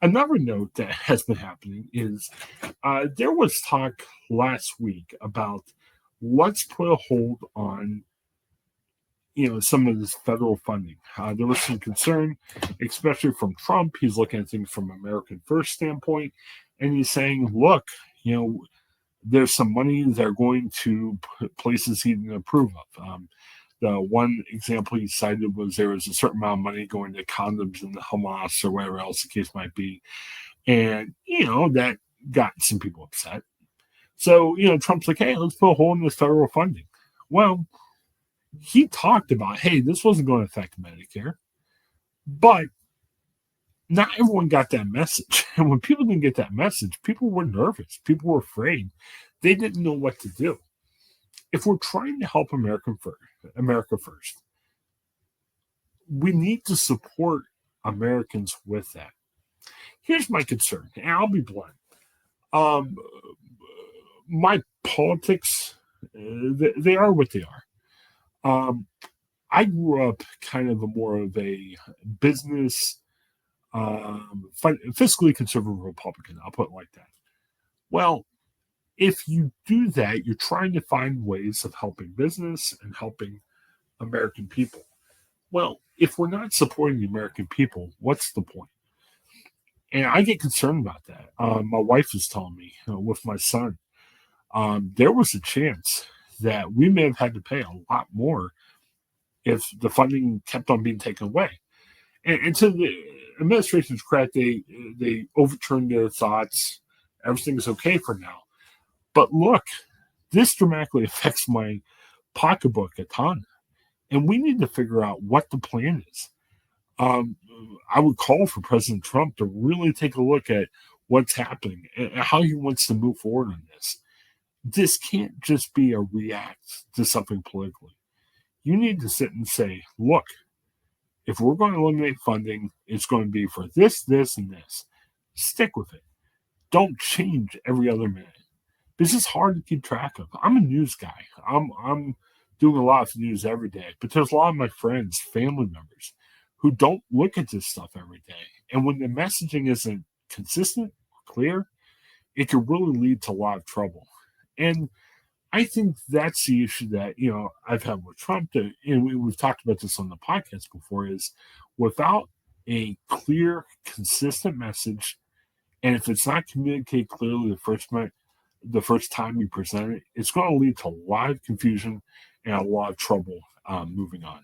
Another note that has been happening is there was talk last week about let's put a hold on some of this federal funding. There was some concern, especially from Trump. He's looking at things from American First standpoint, and he's saying, look, you know, there's some money they're going to places he didn't approve of. The one example he cited was there was a certain amount of money going to condoms and the Hamas or whatever else the case might be. And, that got some people upset. So, Trump's like, hey, let's put a hole in this federal funding. Well, he talked about, hey, this wasn't going to affect Medicare, but not everyone got that message. And when people didn't get that message, people were nervous. People were afraid. They didn't know what to do. If we're trying to help America first, we need to support Americans with that. Here's my concern, and I'll be blunt. Um, my politics, they are what they are. Um, I grew up kind of more of a business, fiscally conservative Republican. I'll put it like that. Well, if you do that, you're trying to find ways of helping business and helping American people. Well, if we're not supporting the American people, what's the point? And I get concerned about that. My wife is telling me with my son, there was a chance that we may have had to pay a lot more if the funding kept on being taken away. And to the administration's credit, they overturned their thoughts. Everything's okay for now. But look, this dramatically affects my pocketbook a ton. And we need to figure out what the plan is. Um, I would call for President Trump to really take a look at what's happening and how he wants to move forward on this. This can't just be a react to something politically. You need to sit and say, look, if we're going to eliminate funding, it's going to be for this, this, and this. Stick with it. Don't change every other minute. This is hard to keep track of. I'm a news guy. I'm doing a lot of news every day, but there's a lot of my friends, family members, who don't look at this stuff every day. And when the messaging isn't consistent, clear, it can really lead to a lot of trouble. And I think that's the issue that I've had with Trump. And we've talked about this on the podcast before. Is without a clear, consistent message, and if it's not communicated clearly the first time you present it, it's going to lead to a lot of confusion and a lot of trouble moving on.